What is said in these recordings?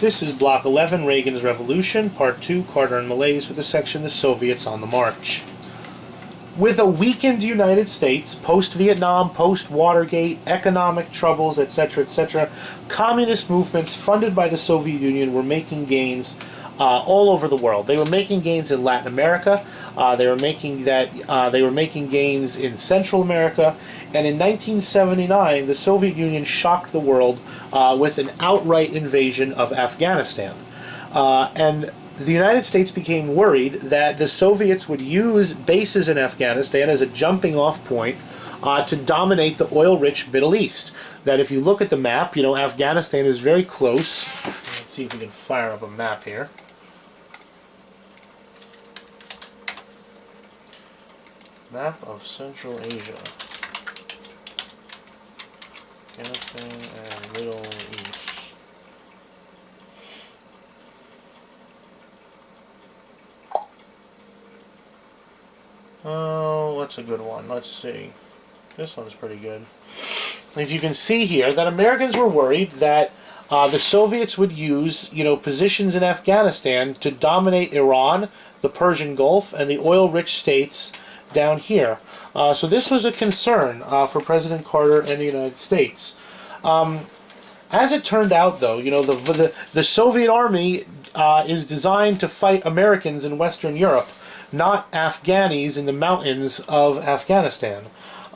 This is Block 11, Reagan's Revolution, Part 2, Carter and Malaise, with the section The Soviets on the March. With a weakened United States, post-Vietnam, post-Watergate, economic troubles, etc., communist movements funded by the Soviet Union were making gains all over the world. They were making gains in Latin America. They were making gains in Central America, and in 1979, the Soviet Union shocked the world with an outright invasion of Afghanistan, and the United States became worried that the Soviets would use bases in Afghanistan as a jumping-off point to dominate the oil-rich Middle East. That if you look at the map, Afghanistan is very close. Let's see if we can fire up a map here. Map of Central Asia. Afghanistan and Middle East. Oh, what's a good one? Let's see. This one's pretty good. As you can see here, that Americans were worried that the Soviets would use, positions in Afghanistan to dominate Iran, the Persian Gulf, and the oil-rich states down here. So this was a concern for President Carter and the United States. As it turned out, though, the Soviet army is designed to fight Americans in Western Europe, not Afghanis in the mountains of Afghanistan.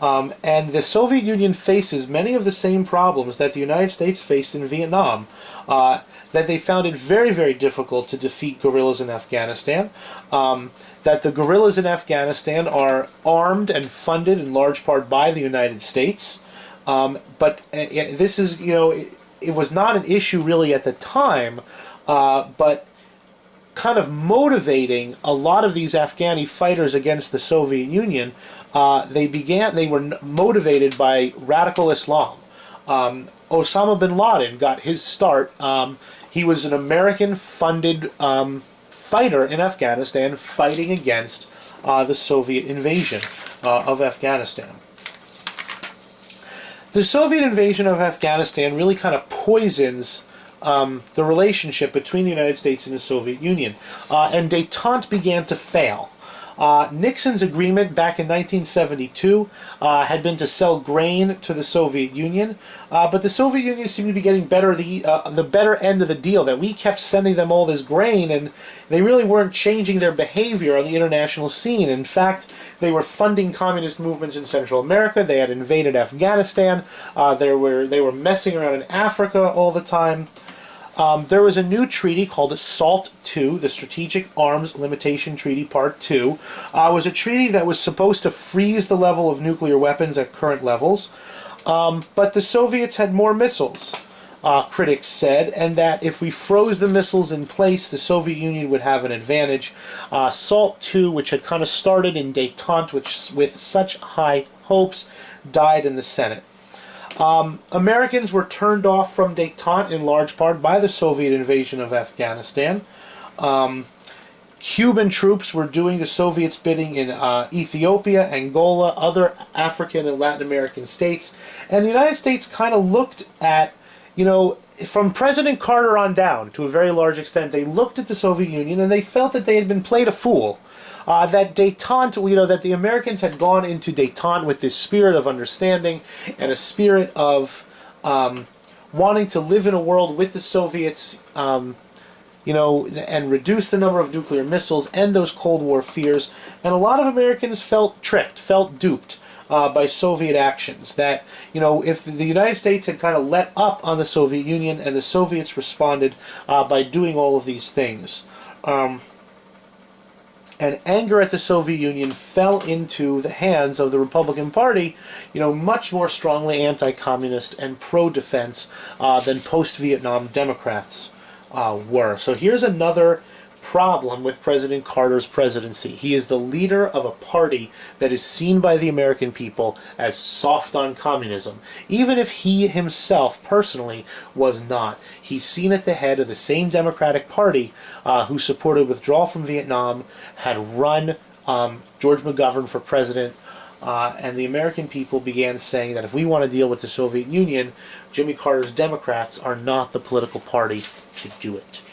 And the Soviet Union faces many of the same problems that the United States faced in Vietnam, that they found it very, very difficult to defeat guerrillas in Afghanistan, that the guerrillas in Afghanistan are armed and funded in large part by the United States. But this is, it was not an issue really at the time, but kind of motivating a lot of these Afghani fighters against the Soviet Union. They were motivated by radical Islam. Osama bin Laden got his start. He was an American-funded fighter in Afghanistan fighting against the Soviet invasion of Afghanistan. The Soviet invasion of Afghanistan really kind of poisons the relationship between the United States and the Soviet Union. And détente began to fail. Nixon's agreement back in 1972 had been to sell grain to the Soviet Union, but the Soviet Union seemed to be getting the better end of the deal, that we kept sending them all this grain, and they really weren't changing their behavior on the international scene. In fact, they were funding communist movements in Central America. They had invaded Afghanistan. They were messing around in Africa all the time. There was a new treaty called SALT II, the Strategic Arms Limitation Treaty Part 2. It was a treaty that was supposed to freeze the level of nuclear weapons at current levels, but the Soviets had more missiles, critics said, and that if we froze the missiles in place, the Soviet Union would have an advantage. SALT II, which had kind of started in détente with such high hopes, died in the Senate. Americans were turned off from détente in large part by the Soviet invasion of Afghanistan. Cuban troops were doing the Soviets' bidding in Ethiopia, Angola, other African and Latin American states. And the United States kind of looked at, from President Carter on down, to a very large extent, they looked at the Soviet Union and they felt that they had been played a fool. That détente, that the Americans had gone into détente with this spirit of understanding and a spirit of wanting to live in a world with the Soviets, and reduce the number of nuclear missiles, end those Cold War fears. And a lot of Americans felt tricked, felt duped by Soviet actions. That, if the United States had kind of let up on the Soviet Union and the Soviets responded by doing all of these things. And anger at the Soviet Union fell into the hands of the Republican Party, much more strongly anti-communist and pro-defense than post-Vietnam Democrats were. So here's another problem with President Carter's presidency. He is the leader of a party that is seen by the American people as soft on communism, even if he himself personally was not. He's seen at the head of the same Democratic Party who supported withdrawal from Vietnam, had run George McGovern for president, and the American people began saying that if we want to deal with the Soviet Union, Jimmy Carter's Democrats are not the political party to do it.